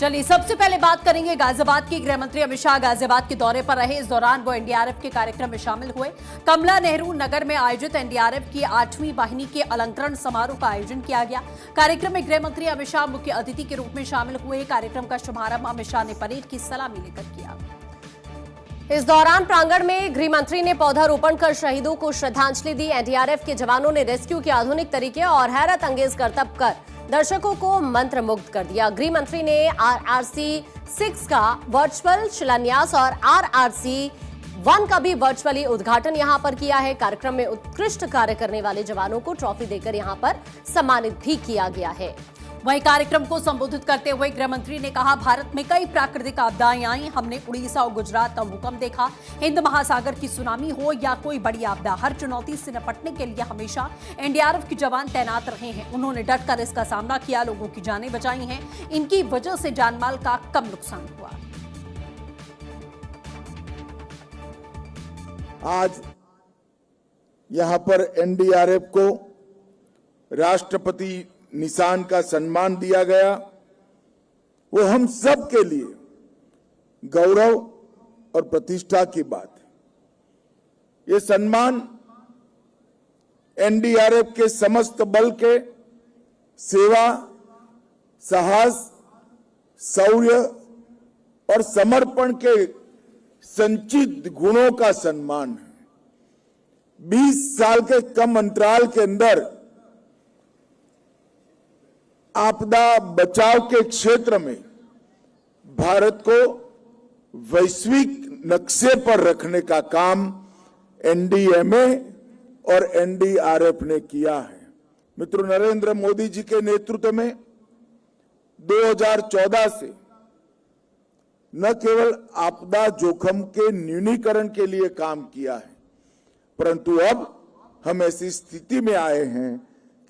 चलिए सबसे पहले बात करेंगे गाजियाबाद की। गृह मंत्री अमित शाह गाजियाबाद के दौरे पर रहे। इस दौरान वो एनडीआरएफ के कार्यक्रम में शामिल हुए। कमला नेहरू नगर में आयोजित एनडीआरएफ की 8वीं वाहिनी के अलंकरण समारोह का आयोजन किया गया। कार्यक्रम में गृह मंत्री अमित शाह मुख्य अतिथि के रूप में शामिल हुए। कार्यक्रम का शुभारंभ अमित शाह ने परेड की सलामी लेकर किया। इस दौरान प्रांगण में गृह मंत्री ने पौधारोपण कर शहीदों को श्रद्धांजलि दी। एनडीआरएफ के जवानों ने रेस्क्यू के आधुनिक तरीके और हैरत अंगेज करतब कर दर्शकों को मंत्र मुग्ध कर दिया। गृह मंत्री ने RRC 6 का वर्चुअल शिलान्यास और RRC 1 का भी वर्चुअली उद्घाटन यहां पर किया है। कार्यक्रम में उत्कृष्ट कार्य करने वाले जवानों को ट्रॉफी देकर यहां पर सम्मानित भी किया गया है। वहीं कार्यक्रम को संबोधित करते हुए गृह मंत्री ने कहा, भारत में कई प्राकृतिक आपदाएं आई। हमने उड़ीसा और गुजरात का भूकंप देखा। हिंद महासागर की सुनामी हो या कोई बड़ी आपदा, हर चुनौती से निपटने के लिए हमेशा एनडीआरएफ के जवान तैनात रहे हैं। उन्होंने डटकर इसका सामना किया, लोगों की जानें बचाई हैं। इनकी वजह से जानमाल का कम नुकसान हुआ। आज यहां पर एनडीआरएफ को राष्ट्रपति निशान का सम्मान दिया गया। वो हम सब के लिए गौरव और प्रतिष्ठा की बात है। ये सम्मान एनडीआरएफ के समस्त बल के सेवा, साहस, शौर्य और समर्पण के संचित गुणों का सम्मान है। 20 साल के कम अंतराल के अंदर आपदा बचाव के क्षेत्र में भारत को वैश्विक नक्शे पर रखने का काम एनडीएमए और एनडीआरएफ ने किया है। मित्रों, नरेंद्र मोदी जी के नेतृत्व में 2014 से न केवल आपदा जोखिम के न्यूनीकरण के लिए काम किया है, परंतु अब हम ऐसी स्थिति में आए हैं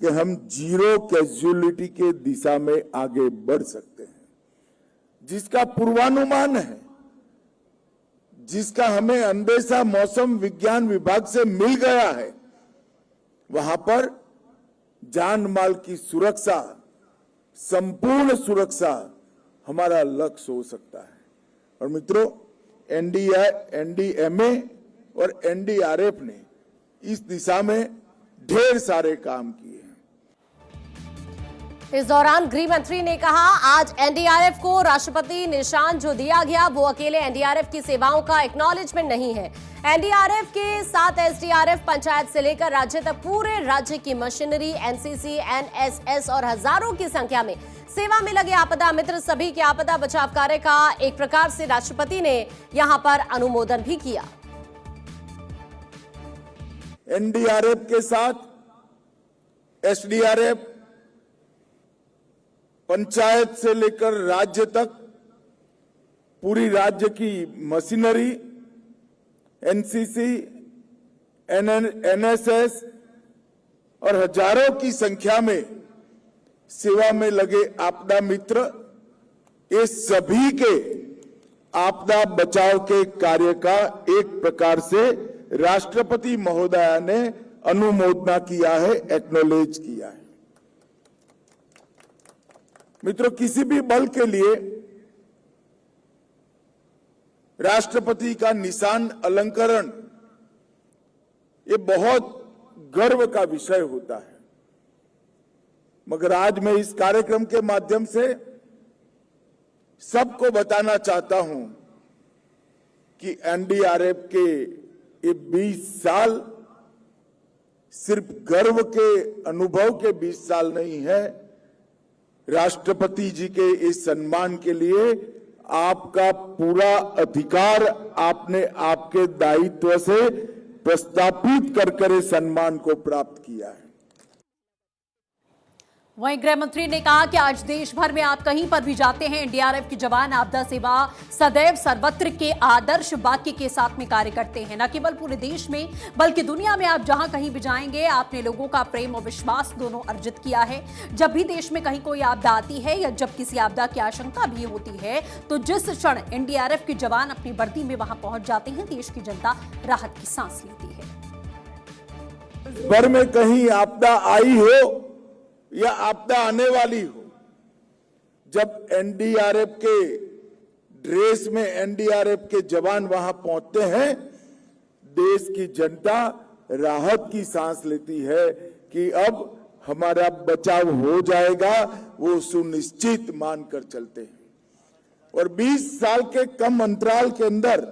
कि हम जीरो कैजुअलिटी के दिशा में आगे बढ़ सकते हैं, जिसका पूर्वानुमान है, जिसका हमें अंदेशा मौसम विज्ञान विभाग से मिल गया है। वहां पर जान माल की सुरक्षा, संपूर्ण सुरक्षा हमारा लक्ष्य हो सकता है। और मित्रों, एनडीएमए और एनडीआरएफ ने इस दिशा में ढेर सारे काम किए। इस दौरान गृह मंत्री ने कहा, आज एनडीआरएफ को राष्ट्रपति निशान जो दिया गया वो अकेले एनडीआरएफ की सेवाओं का एक्नॉलेजमेंट नहीं है। एनडीआरएफ के साथ एसडीआरएफ, पंचायत से लेकर राज्य तक पूरे राज्य की मशीनरी, एनसीसी, एनएसएस और हजारों की संख्या में सेवा में लगे आपदा मित्र सभी के आपदा बचाव कार्य का एक प्रकार से राष्ट्रपति ने यहां पर अनुमोदन भी किया। एनडीआरएफ के साथ एसडीआरएफ, पंचायत से लेकर राज्य तक पूरी राज्य की मशीनरी, एनसीसी, एनएसएस और हजारों की संख्या में सेवा में लगे आपदा मित्र, ये सभी के आपदा बचाव के कार्य का एक प्रकार से राष्ट्रपति महोदया ने अनुमोदना किया है, एक्नॉलेज किया है। मित्रों, किसी भी बल के लिए राष्ट्रपति का निशान अलंकरण ये बहुत गर्व का विषय होता है। मगर आज मैं इस कार्यक्रम के माध्यम से सबको बताना चाहता हूं कि एनडीआरएफ के ये 20 साल सिर्फ गर्व के अनुभव के 20 साल नहीं है। राष्ट्रपति जी के इस सम्मान के लिए आपका पूरा अधिकार आपने आपके दायित्व से प्रस्थापित कर सम्मान को प्राप्त किया है। वहीं गृह मंत्री ने कहा कि आज देश भर में आप कहीं पर भी जाते हैं, एनडीआरएफ के जवान आपदा सेवा सदैव सर्वत्र के आदर्श वाक्य के साथ में कार्य करते हैं। न केवल पूरे देश में बल्कि दुनिया में आप जहां कहीं भी जाएंगे, आपने लोगों का प्रेम और विश्वास दोनों अर्जित किया है। जब भी देश में कहीं कोई आपदा आती है या जब किसी आपदा की आशंका भी होती है, तो जिस क्षण एनडीआरएफ के जवान अपनी वर्दी में वहां पहुंच जाते हैं, देश की जनता राहत की सांस लेती है। भर में कहीं आपदा आई हो या आपदा आने वाली हो, जब एनडीआरएफ के ड्रेस में एनडीआरएफ के जवान वहां पहुंचते हैं, देश की जनता राहत की सांस लेती है कि अब हमारा बचाव हो जाएगा, वो सुनिश्चित मानकर चलते हैं। और 20 साल के कम अंतराल के अंदर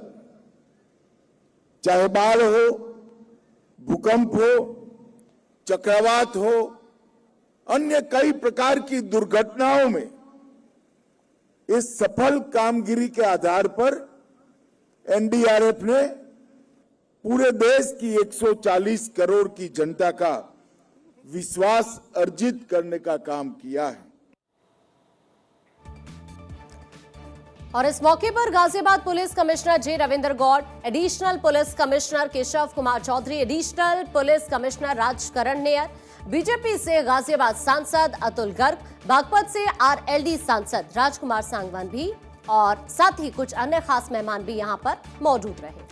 चाहे बाढ़ हो, भूकंप हो, चक्रवात हो, अन्य कई प्रकार की दुर्घटनाओं में इस सफल कामगिरी के आधार पर एनडीआरएफ ने पूरे देश की 140 करोड़ की जनता का विश्वास अर्जित करने का काम किया है। और इस मौके पर Ghaziabad police commissioner J Ravindra Gaur, additional police commissioner Keshav Kumar Chaudhary, additional police commissioner Rajkaran Nayar, BJP से गाजियाबाद सांसद अतुल गर्ग, बागपत से आरएलडी सांसद राजकुमार सांगवान भी और साथ ही कुछ अन्य खास मेहमान भी यहां पर मौजूद रहे।